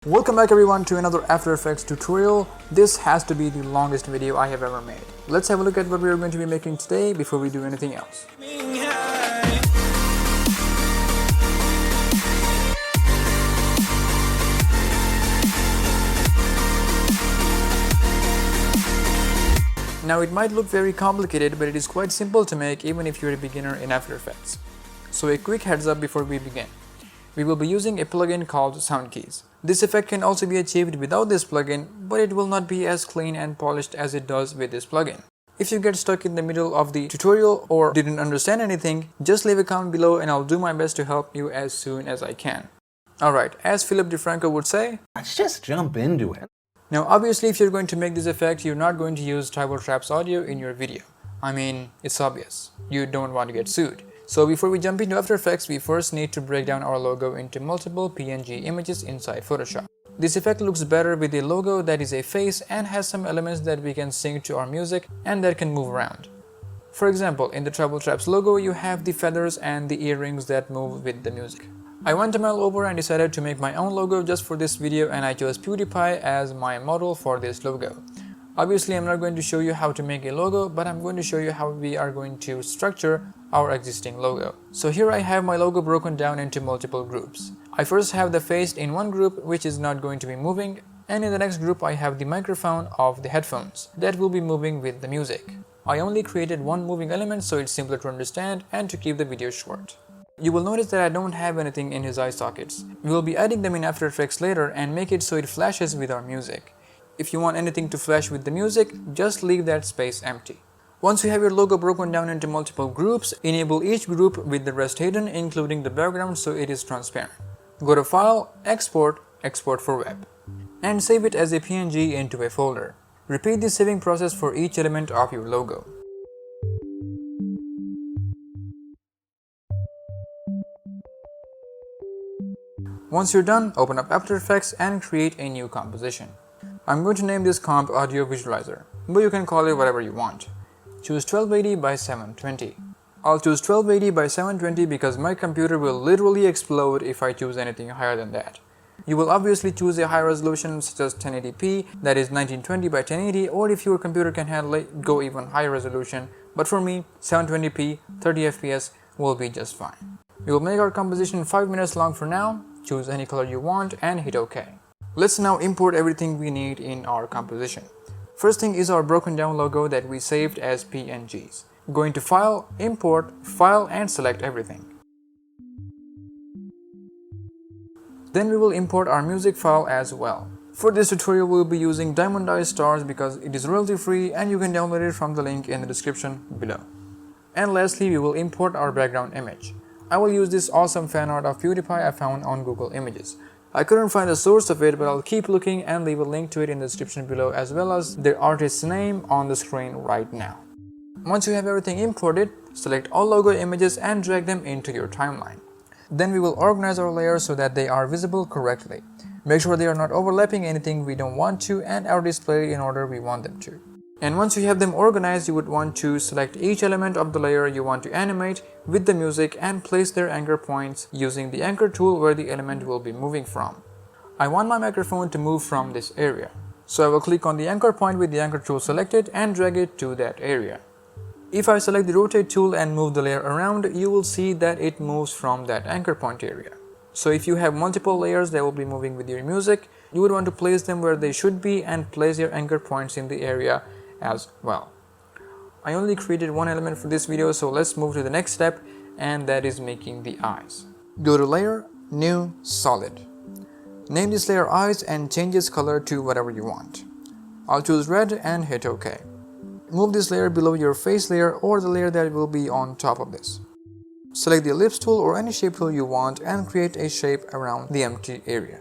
Welcome back everyone to another After Effects tutorial. This has to be the longest video I have ever made. Let's have a look at what we are going to be making today before we do anything else. Now it might look very complicated, but it is quite simple to make even if you're a beginner in After Effects. So a quick heads up before we begin. We will be using a plugin called Sound Keys. This effect can also be achieved without this plugin, but it will not be as clean and polished as it does with this plugin. If you get stuck in the middle of the tutorial or didn't understand anything, just leave a comment below and I'll do my best to help you as soon as I can. Alright, as Philip DeFranco would say, let's just jump into it. Now obviously if you're going to make this effect, you're not going to use Tribal Traps audio in your video. I mean, it's obvious. You don't want to get sued. So before we jump into After Effects, we first need to break down our logo into multiple PNG images inside Photoshop. This effect looks better with a logo that is a face and has some elements that we can sync to our music and that can move around. For example, in the Tribal Traps logo, you have the feathers and the earrings that move with the music. I went a mile over and decided to make my own logo just for this video, and I chose PewDiePie as my model for this logo. Obviously, I'm not going to show you how to make a logo, but I'm going to show you how we are going to structure our existing logo. So here I have my logo broken down into multiple groups. I first have the face in one group, which is not going to be moving, and in the next group I have the microphone of the headphones that will be moving with the music. I only created one moving element so it's simpler to understand and to keep the video short. You will notice that I don't have anything in his eye sockets. We will be adding them in After Effects later and make it so it flashes with our music. If you want anything to flash with the music, just leave that space empty. Once you have your logo broken down into multiple groups, enable each group with the rest hidden, including the background, so it is transparent. Go to File, Export, Export for Web, and save it as a PNG into a folder. Repeat the saving process for each element of your logo. Once you're done, open up After Effects and create a new composition. I'm going to name this comp Audio Visualizer, but you can call it whatever you want. Choose 1280 by 720. I'll choose 1280 by 720 because my computer will literally explode if I choose anything higher than that. You will obviously choose a high resolution such as 1080p, that is 1920 by 1080, or if your computer can handle it, go even higher resolution, but for me, 720p, 30 fps will be just fine. We will make our composition 5 minutes long for now. Choose any color you want and hit OK. Let's now import everything we need in our composition. First thing is our broken down logo that we saved as PNGs. Going to File, Import, File and select everything. Then we will import our music file as well. For this tutorial we will be using Diamondized Stars because it is royalty free and you can download it from the link in the description below. And lastly we will import our background image. I will use this awesome fan art of PewDiePie I found on Google Images. I couldn't find the source of it, but I'll keep looking and leave a link to it in the description below as well as the artist's name on the screen right now. Once you have everything imported, select all logo images and drag them into your timeline. Then we will organize our layers so that they are visible correctly. Make sure they are not overlapping anything we don't want to and are displayed in order we want them to. And once you have them organized, you would want to select each element of the layer you want to animate with the music and place their anchor points using the anchor tool where the element will be moving from. I want my microphone to move from this area. So I will click on the anchor point with the anchor tool selected and drag it to that area. If I select the rotate tool and move the layer around, you will see that it moves from that anchor point area. So if you have multiple layers that will be moving with your music, you would want to place them where they should be and place your anchor points in the area as well. I only created one element for this video, so let's move to the next step, and that is making the eyes. Go to Layer, New, Solid. Name this layer Eyes and change its color to whatever you want. I'll choose red and hit OK. Move this layer below your face layer or the layer that will be on top of this. Select the ellipse tool or any shape tool you want and create a shape around the empty area.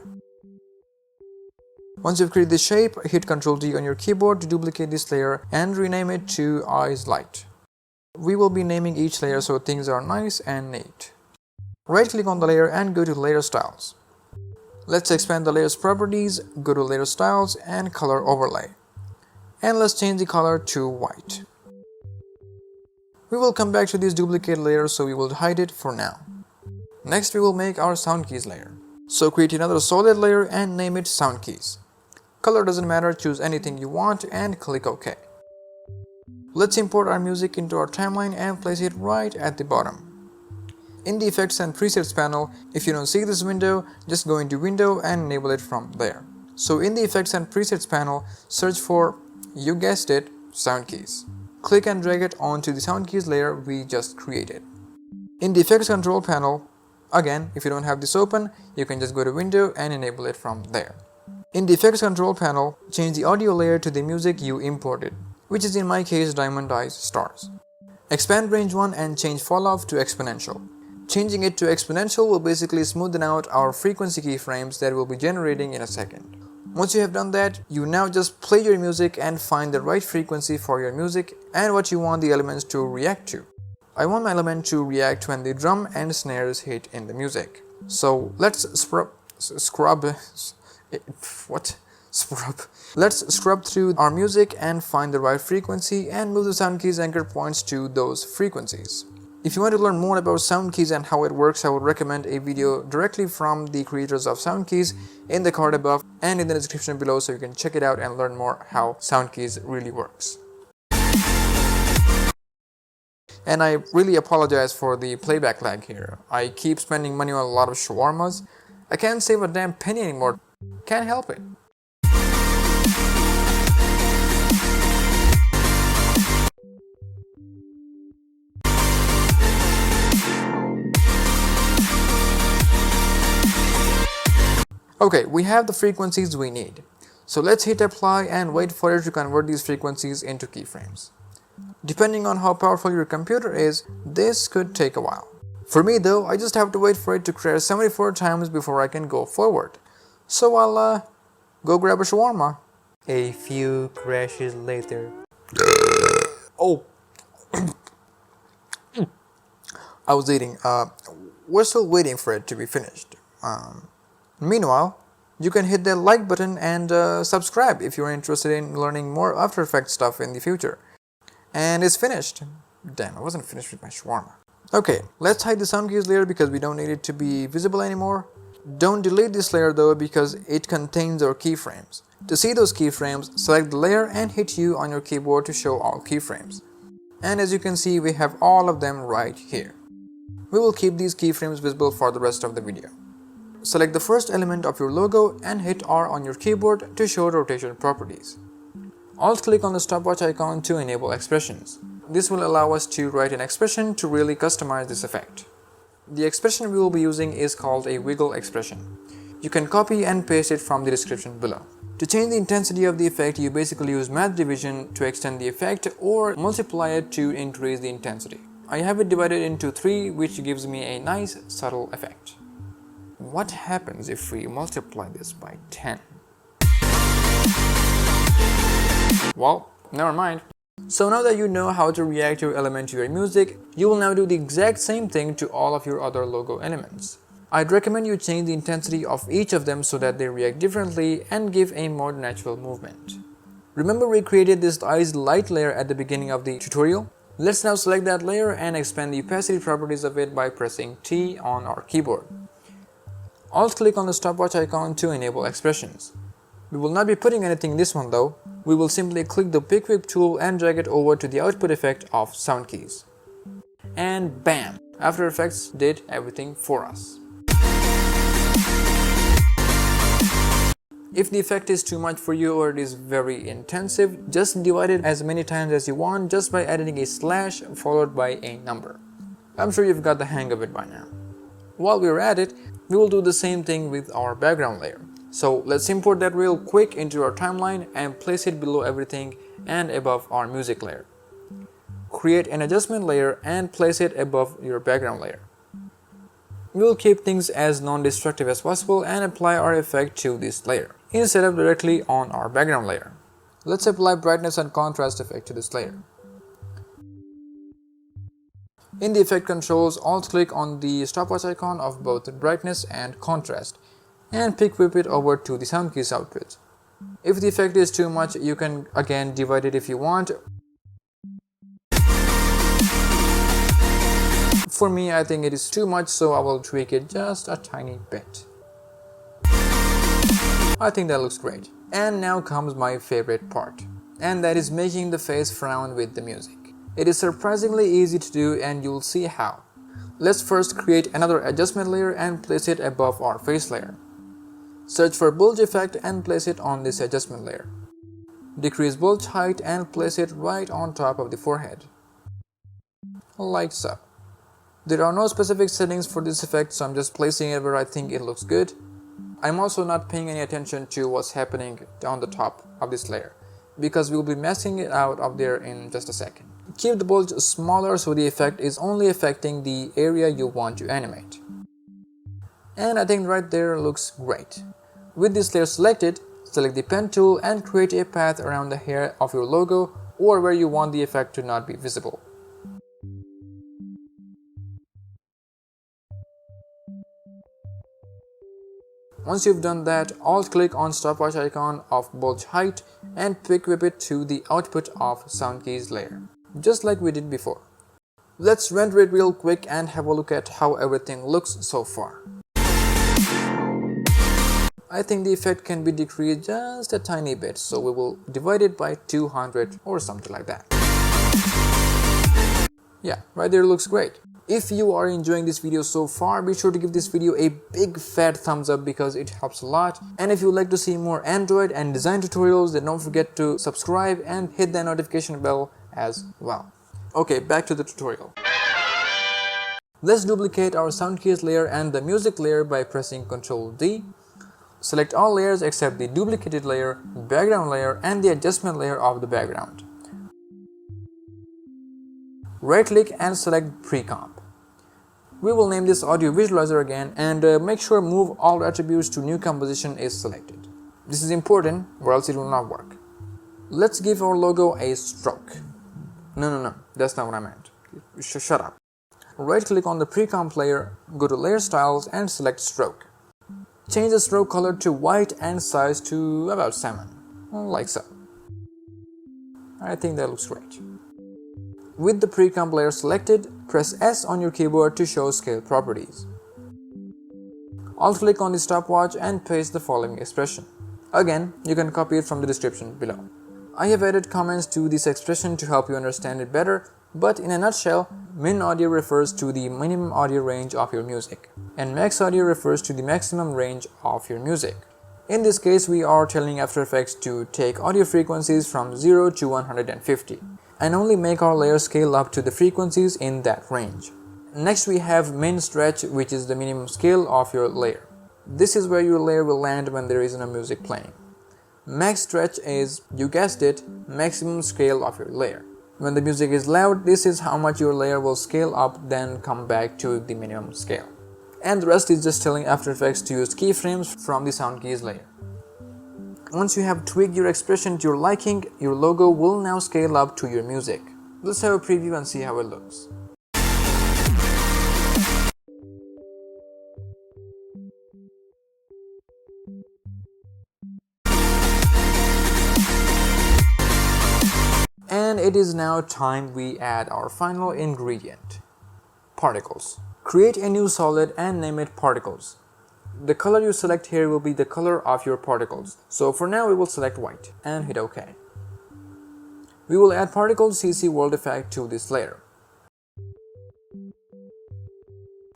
Once you've created this shape, hit Ctrl D on your keyboard to duplicate this layer and rename it to Eyes Light. We will be naming each layer so things are nice and neat. Right click on the layer and go to Layer Styles. Let's expand the layer's properties, go to Layer Styles and Color Overlay. And let's change the color to white. We will come back to this duplicate layer so we will hide it for now. Next we will make our Sound Keys layer. So create another solid layer and name it Sound Keys. Color doesn't matter, choose anything you want and click OK. Let's import our music into our timeline and place it right at the bottom. In the Effects and Presets panel, if you don't see this window, just go into Window and enable it from there. So in the Effects and Presets panel, search for, you guessed it, Sound Keys. Click and drag it onto the Sound Keys layer we just created. In the Effects Control panel, again, if you don't have this open, you can just go to Window and enable it from there. In the Effects Control panel, change the audio layer to the music you imported, which is in my case Diamond Eyes Stars. Expand Range 1 and change Fall Off to Exponential. Changing it to Exponential will basically smoothen out our frequency keyframes that we'll be generating in a second. Once you have done that, you now just play your music and find the right frequency for your music and what you want the elements to react to. I want my element to react when the drum and snares hit in the music. So let's Let's scrub through our music and find the right frequency and move the Sound Keys anchor points to those frequencies. If you want to learn more about Sound Keys and how it works, I would recommend a video directly from the creators of Sound Keys in the card above and in the description below, so you can check it out and learn more how Sound Keys really works. And I really apologize for the playback lag here. I keep spending money on a lot of shawarmas. I can't save a damn penny anymore. Can't help it. Okay, we have the frequencies we need. So let's hit apply and wait for it to convert these frequencies into keyframes. Depending on how powerful your computer is, this could take a while. For me though, I just have to wait for it to crash 74 times before I can go forward. So I'll go grab a shawarma. A few crashes later. Oh, I was eating. We're still waiting for it to be finished. Meanwhile, you can hit that like button and subscribe if you're interested in learning more After Effects stuff in the future. And it's finished. Damn, I wasn't finished with my shawarma. Okay, let's hide the Sound Keys layer because we don't need it to be visible anymore. Don't delete this layer though because it contains our keyframes. To see those keyframes, select the layer and hit U on your keyboard to show all keyframes. And as you can see, we have all of them right here. We will keep these keyframes visible for the rest of the video. Select the first element of your logo and hit R on your keyboard to show rotation properties. Alt-click on the stopwatch icon to enable expressions. This will allow us to write an expression to really customize this effect. The expression we will be using is called a wiggle expression. You can copy and paste it from the description below. To change the intensity of the effect, you basically use math division to extend the effect or multiply it to increase the intensity. I have it divided into 3, which gives me a nice subtle effect. What happens if we multiply this by 10? Well, never mind. So now that you know how to react your element to your music, you will now do the exact same thing to all of your other logo elements. I'd recommend you change the intensity of each of them so that they react differently and give a more natural movement. Remember we created this eyes light layer at the beginning of the tutorial? Let's now select that layer and expand the opacity properties of it by pressing T on our keyboard. Alt-click on the stopwatch icon to enable expressions. We will not be putting anything in this one though. We will simply click the Pick Whip tool and drag it over to the output effect of Sound Keys. And bam! After Effects did everything for us. If the effect is too much for you or it is very intensive, just divide it as many times as you want just by adding a slash followed by a number. I'm sure you've got the hang of it by now. While we're at it, we will do the same thing with our background layer. So let's import that real quick into our timeline and place it below everything and above our music layer. Create an adjustment layer and place it above your background layer. We will keep things as non-destructive as possible and apply our effect to this layer instead of directly on our background layer. Let's apply brightness and contrast effect to this layer. In the effect controls, alt-click on the stopwatch icon of both brightness and contrast and pick whip it over to the Sound Keys output. If the effect is too much, you can again divide it if you want. For me, I think it is too much, so I will tweak it just a tiny bit. I think that looks great. And now comes my favorite part, and that is making the face frown with the music. It is surprisingly easy to do, and you'll see how. Let's first create another adjustment layer and place it above our face layer. Search for bulge effect and place it on this adjustment layer. Decrease bulge height and place it right on top of the forehead, like so. There are no specific settings for this effect, so I'm just placing it where I think it looks good. I'm also not paying any attention to what's happening on the top of this layer, because we'll be messing it out of there in just a second. Keep the bulge smaller so the effect is only affecting the area you want to animate. And I think right there looks great. With this layer selected, select the pen tool and create a path around the hair of your logo or where you want the effect to not be visible. Once you've done that, alt-click on stopwatch icon of bulge height and quick whip it to the output of sound keys layer, just like we did before. Let's render it real quick and have a look at how everything looks so far. I think the effect can be decreased just a tiny bit, so we will divide it by 200 or something like that. Yeah, right there looks great. If you are enjoying this video so far, be sure to give this video a big fat thumbs up because it helps a lot. And if you would like to see more Android and design tutorials, then don't forget to subscribe and hit that notification bell as well. Okay, back to the tutorial. Let's duplicate our sound keys layer and the music layer by pressing Ctrl D. Select all layers except the duplicated layer, background layer, and the adjustment layer of the background. Right-click and select Pre-Comp. We will name this Audio Visualizer again and make sure Move All Attributes to New Composition is selected. This is important or else it will not work. Let's give our logo a stroke. No, that's not what I meant. Shut up. Right-click on the Pre-Comp layer, go to Layer Styles and select Stroke. Change the stroke color to white and size to about 7, like so. I think that looks great. With the pre-comp layer selected, press S on your keyboard to show scale properties. Alt-click on the stopwatch and paste the following expression. Again, you can copy it from the description below. I have added comments to this expression to help you understand it better, but in a nutshell, min audio refers to the minimum audio range of your music, and max audio refers to the maximum range of your music. In this case, we are telling After Effects to take audio frequencies from 0 to 150, and only make our layer scale up to the frequencies in that range. Next we have min stretch, which is the minimum scale of your layer. This is where your layer will land when there is no music playing. Max stretch is, you guessed it, maximum scale of your layer. When the music is loud, this is how much your layer will scale up, then come back to the minimum scale. And the rest is just telling After Effects to use keyframes from the sound keys layer. Once you have tweaked your expression to your liking, your logo will now scale up to your music. Let's have a preview and see how it looks. And it is now time we add our final ingredient, particles. Create a new solid and name it particles. The color you select here will be the color of your particles. So for now we will select white and hit OK. We will add particle CC world effect to this layer.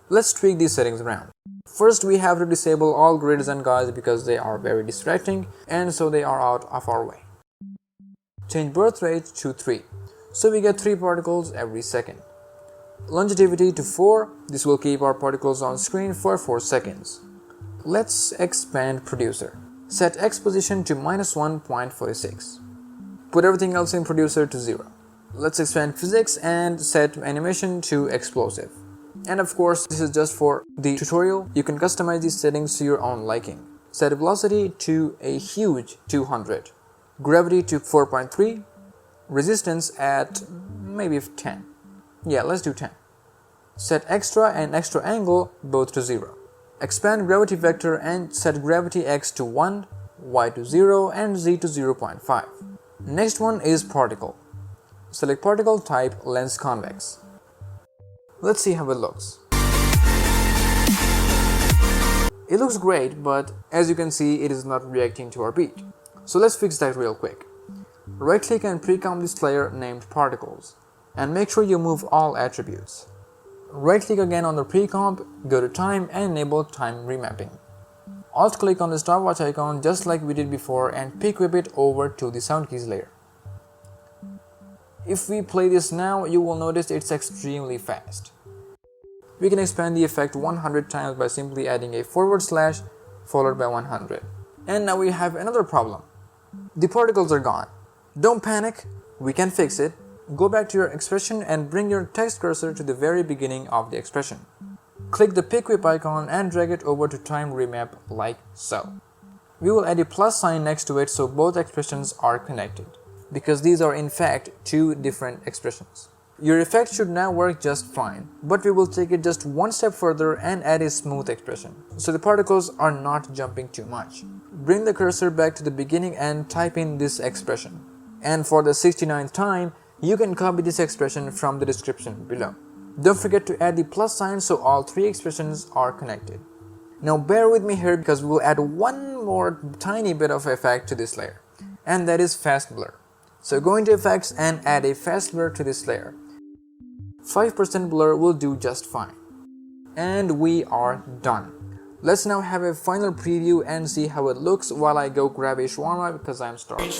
Let's tweak these settings around. First we have to disable all grids and guides because they are very distracting and so they are out of our way. Change birth rate to 3, so we get 3 particles every second. Longevity to 4, this will keep our particles on screen for 4 seconds. Let's expand producer. Set X position to -1.46. Put everything else in producer to 0. Let's expand physics and set animation to explosive. And of course, this is just for the tutorial. You can customize these settings to your own liking. Set velocity to a huge 200. Gravity to 4.3, resistance at maybe 10. Yeah, let's do 10. Set extra and extra angle both to 0. Expand gravity vector and set gravity x to 1, y to 0 and z to 0.5. Next one is particle. Select particle type lens convex. Let's see how it looks. It looks great, but as you can see, it is not reacting to our beat. So let's fix that real quick. Right click and pre-comp this layer named particles, and make sure you move all attributes. Right click again on the pre-comp, go to time and enable time remapping. Alt click on the stopwatch icon just like we did before and pick whip it over to the sound keys layer. If we play this now, you will notice it's extremely fast. We can expand the effect 100 times by simply adding a / followed by 100. And now we have another problem. The particles are gone. Don't panic, we can fix it. Go back to your expression and bring your text cursor to the very beginning of the expression. Click the pick whip icon and drag it over to time remap like so. We will add a plus sign next to it so both expressions are connected, because these are in fact two different expressions. Your effect should now work just fine, but we will take it just one step further and add a smooth expression, so the particles are not jumping too much. Bring the cursor back to the beginning and type in this expression. And for the 69th time, you can copy this expression from the description below. Don't forget to add the plus sign so all three expressions are connected. Now bear with me here because we will add one more tiny bit of effect to this layer, and that is fast blur. So go into effects and add a fast blur to this layer. 5% blur will do just fine. And we are done. Let's now have a final preview and see how it looks while I go grab a shawarma because I'm starving.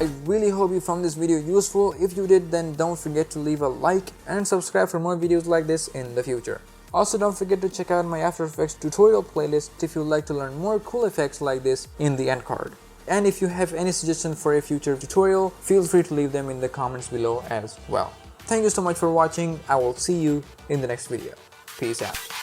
I really hope you found this video useful. If you did, then don't forget to leave a like and subscribe for more videos like this in the future. Also, don't forget to check out my After Effects tutorial playlist if you'd like to learn more cool effects like this in the end card. And if you have any suggestion for a future tutorial, feel free to leave them in the comments below as well. Thank you so much for watching. I will see you in the next video. Peace out.